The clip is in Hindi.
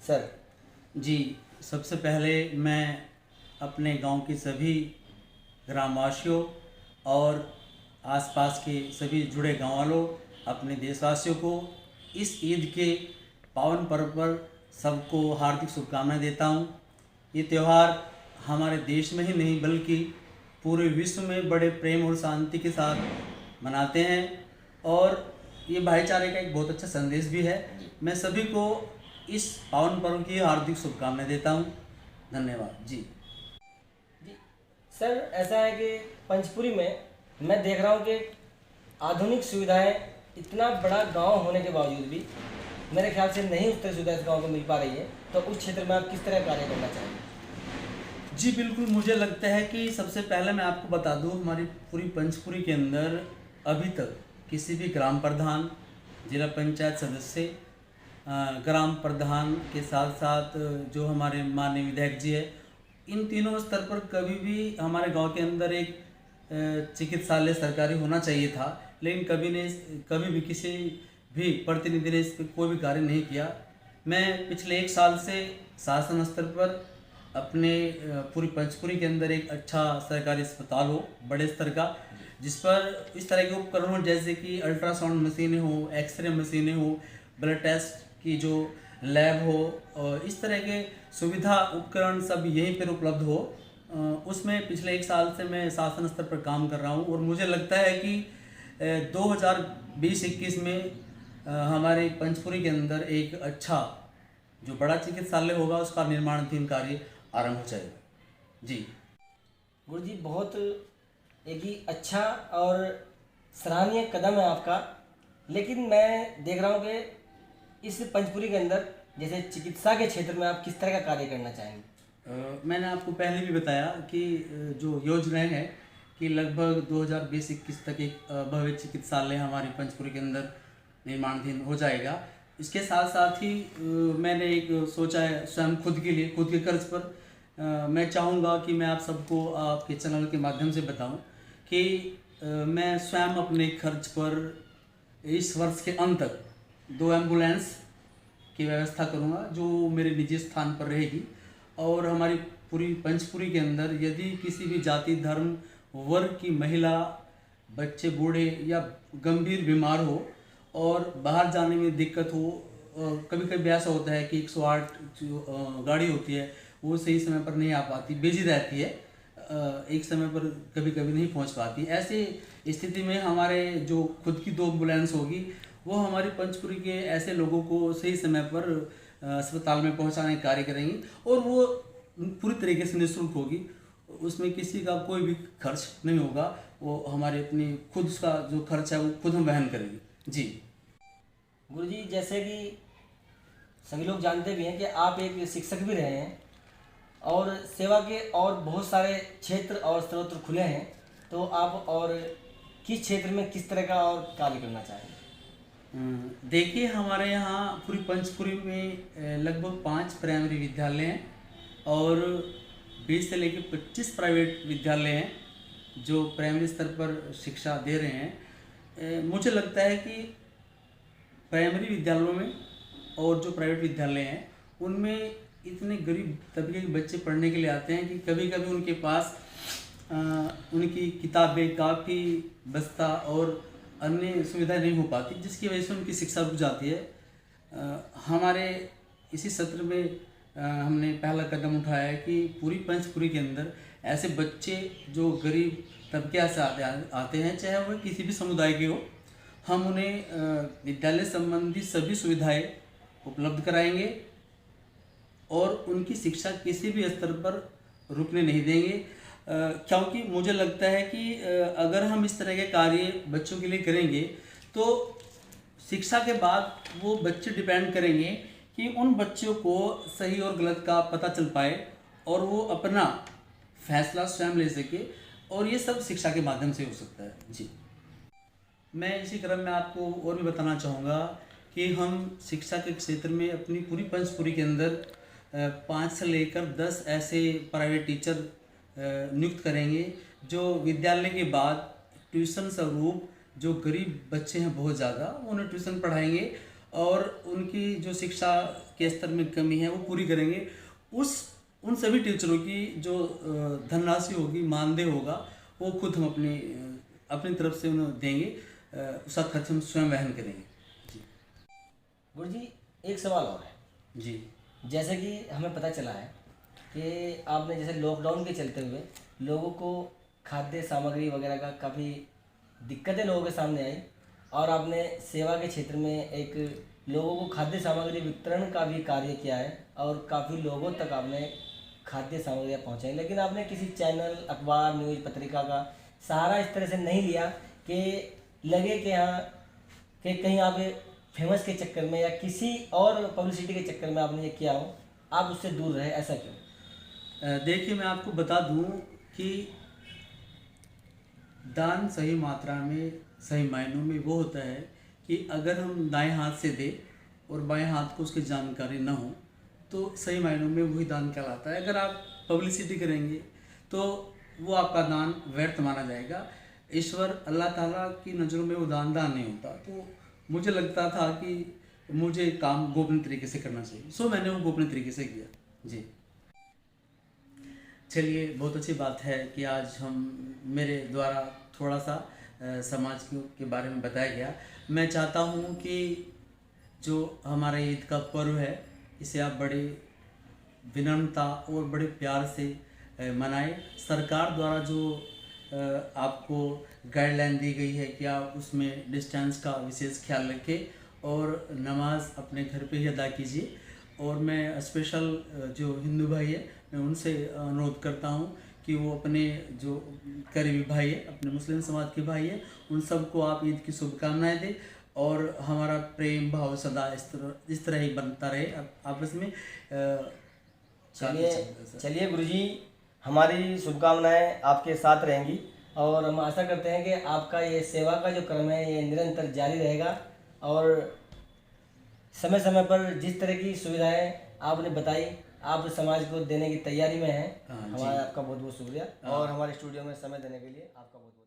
सर। जी, सबसे पहले मैं अपने गांव के सभी ग्रामवासियों और आसपास के सभी जुड़े गांव वालों, अपने देशवासियों को इस ईद के पावन पर्व पर सबको हार्दिक शुभकामनाएं देता हूं। ये त्यौहार हमारे देश में ही नहीं बल्कि पूरे विश्व में बड़े प्रेम और शांति के साथ मनाते हैं और ये भाईचारे का एक बहुत अच्छा संदेश भी है। मैं सभी को इस पावन पर्व की हार्दिक शुभकामनाएं देता हूं। धन्यवाद जी। जी सर, ऐसा है कि पंचपुरी में मैं देख रहा हूँ कि आधुनिक सुविधाएं इतना बड़ा गांव होने के बावजूद भी मेरे ख्याल से नहीं उस तरह सुविधा इस गाँव को मिल पा रही है। तो उस क्षेत्र में आप किस तरह कार्य करना चाहेंगे? जी बिल्कुल, मुझे लगता है कि सबसे पहले मैं आपको बता दूं, हमारी पूरी पंचपुरी के अंदर अभी तक किसी भी ग्राम प्रधान, जिला पंचायत सदस्य, ग्राम प्रधान के साथ साथ जो हमारे माननीय विधायक जी है, इन तीनों स्तर पर कभी भी हमारे गांव के अंदर एक चिकित्सालय सरकारी होना चाहिए था, लेकिन कभी भी किसी भी प्रतिनिधि ने इस पर कोई भी कार्य नहीं किया। मैं पिछले 1 साल से शासन स्तर पर अपने पूरी पंचपुरी के अंदर एक अच्छा सरकारी अस्पताल हो बड़े स्तर का, जिस पर इस तरह के उपकरण हो जैसे कि अल्ट्रासाउंड मशीनें हो, एक्सरे मशीनें हो, ब्लड टेस्ट की जो लैब हो, और इस तरह के सुविधा उपकरण सब यहीं पर उपलब्ध हो। उसमें पिछले 1 साल से मैं शासन स्तर पर काम कर रहा हूँ और मुझे लगता है कि 2020-21 में हमारे पंचपुरी के अंदर एक अच्छा जो बड़ा चिकित्सालय होगा उसका निर्माणाधीन कार्य आरंभ हो जाएगा जी। गुरु जी, बहुत एक ही अच्छा और सराहनीय कदम है आपका, लेकिन मैं देख रहा हूँ कि इस पंचपुरी के अंदर जैसे चिकित्सा के क्षेत्र में आप किस तरह का कार्य करना चाहेंगे? मैंने आपको पहले भी बताया कि जो योजनाएं हैं कि लगभग 2020-21 तक एक भव्य चिकित्सालय हमारी पंचपुरी के अंदर निर्माणाधीन हो जाएगा। इसके साथ साथ ही मैंने एक सोचा है स्वयं खुद के लिए, खुद के कर्ज पर मैं चाहूँगा कि मैं आप सबको आपके चैनल के माध्यम से बताऊं कि मैं स्वयं अपने खर्च पर इस वर्ष के अंत तक 2 एम्बुलेंस की व्यवस्था करूंगा जो मेरे निजी स्थान पर रहेगी। और हमारी पूरी पंचपुरी के अंदर यदि किसी भी जाति, धर्म, वर्ग की महिला, बच्चे, बूढ़े या गंभीर बीमार हो और बाहर जाने में दिक्कत हो, कभी कभी ऐसा होता है कि 108 जो गाड़ी होती है वो सही समय पर नहीं आ पाती, बिजी रहती है, एक समय पर कभी कभी नहीं पहुंच पाती। ऐसी स्थिति में हमारे जो खुद की 2 एम्बुलेंस होगी वो हमारी पंचपुरी के ऐसे लोगों को सही समय पर अस्पताल में पहुंचाने का कार्य करेंगी और वो पूरी तरीके से निःशुल्क होगी। उसमें किसी का कोई भी खर्च नहीं होगा, वो हमारे अपनी खुद का जो खर्च है वो खुद हम वहन करेंगे जी। गुरुजी, जैसे कि सभी लोग जानते भी हैं कि आप एक शिक्षक भी रहे हैं और सेवा के और बहुत सारे क्षेत्र और स्रोत खुले हैं, तो आप और किस क्षेत्र में किस तरह का और कार्य करना चाहेंगे? देखिए, हमारे यहाँ पूरी पंचपुरी में लगभग 5 प्राइमरी विद्यालय हैं और 20 से लेकर 25 प्राइवेट विद्यालय हैं जो प्राइमरी स्तर पर शिक्षा दे रहे हैं। मुझे लगता है कि प्राइमरी विद्यालयों में और जो प्राइवेट विद्यालय हैं उनमें इतने गरीब तबके के बच्चे पढ़ने के लिए आते हैं कि कभी कभी उनके पास उनकी किताबें, काफ़ी, बस्ता और अन्य सुविधा नहीं हो पाती, जिसकी वजह से उनकी शिक्षा रुक जाती है। हमारे इसी सत्र में हमने पहला कदम उठाया है कि पूरी पंचपुरी के अंदर ऐसे बच्चे जो गरीब तबके से आते हैं, चाहे वह किसी भी समुदाय के हो, हम उन्हें विद्यालय संबंधी सभी सुविधाएं उपलब्ध कराएंगे और उनकी शिक्षा किसी भी स्तर पर रुकने नहीं देंगे। क्योंकि मुझे लगता है कि अगर हम इस तरह के कार्य बच्चों के लिए करेंगे तो शिक्षा के बाद वो बच्चे डिपेंड करेंगे कि उन बच्चों को सही और गलत का पता चल पाए और वो अपना फैसला स्वयं ले सके, और ये सब शिक्षा के माध्यम से हो सकता है जी। मैं इसी क्रम में आपको और भी बताना चाहूँगा कि हम शिक्षा के क्षेत्र में अपनी पूरी पंचपुरी के अंदर 5 से लेकर 10 ऐसे प्राइवेट टीचर नियुक्त करेंगे जो विद्यालय के बाद ट्यूशन स्वरूप जो गरीब बच्चे हैं बहुत ज़्यादा, उन्हें ट्यूशन पढ़ाएंगे और उनकी जो शिक्षा के स्तर में कमी है वो पूरी करेंगे। उन सभी टीचरों की जो धनराशि होगी, मानदेय होगा, वो खुद हम अपनी तरफ से उन्हें देंगे, उसका खर्च हम स्वयं वहन करेंगे। जी गुरुजी एक सवाल और है। जी जैसे कि हमें पता चला है कि आपने जैसे लॉकडाउन के चलते हुए लोगों को खाद्य सामग्री वगैरह का काफ़ी दिक्कतें लोगों के सामने आई, और आपने सेवा के क्षेत्र में एक लोगों को खाद्य सामग्री वितरण का भी कार्य किया है और काफ़ी लोगों तक आपने खाद्य सामग्रियाँ पहुँचाई। लेकिन आपने किसी चैनल, अखबार, न्यूज़, पत्रिका का सहारा इस तरह से नहीं लिया कि लगे कि हाँ कि कहीं आप फेमस के चक्कर में या किसी और पब्लिसिटी के चक्कर में आपने ये किया हो, आप उससे दूर रहे, ऐसा क्यों? देखिए, मैं आपको बता दूं कि दान सही मात्रा में, सही मायनों में वो होता है कि अगर हम दाएं हाथ से दें और बाएं हाथ को उसकी जानकारी ना हो तो सही मायनों में वही दान कहलाता है। अगर आप पब्लिसिटी करेंगे तो वो आपका दान व्यर्थ माना जाएगा। ईश्वर अल्लाह ताला की नज़रों में वो दान नहीं होता। तो मुझे लगता था कि मुझे काम गोपनीय तरीके से करना चाहिए, सो मैंने वो गोपनीय तरीके से किया। जी चलिए, बहुत अच्छी बात है कि आज मेरे द्वारा थोड़ा सा समाज के बारे में बताया गया। मैं चाहता हूँ कि जो हमारा ईद का पर्व है इसे आप बड़े विनम्रता और बड़े प्यार से मनाएं। सरकार द्वारा जो आपको गाइडलाइन दी गई है कि आप उसमें डिस्टेंस का विशेष ख्याल रखें और नमाज अपने घर पे ही अदा कीजिए। और मैं स्पेशल जो हिंदू भाई है मैं उनसे अनुरोध करता हूँ कि वो अपने जो करीबी भाई है, अपने मुस्लिम समाज के भाई है, उन सबको आप ईद की शुभकामनाएं दें और हमारा प्रेम भाव सदा इस तरह ही बनता रहे आपस में। चलिए गुरुजी, हमारी शुभकामनाएं आपके साथ रहेंगी और हम आशा करते हैं कि आपका ये सेवा का जो क्रम है ये निरंतर जारी रहेगा और समय समय पर जिस तरह की सुविधाएं आपने बताई आप समाज को देने की तैयारी में हैं। हमारा आपका बहुत बहुत शुक्रिया और हमारे स्टूडियो में समय देने के लिए आपका बहुत बहुत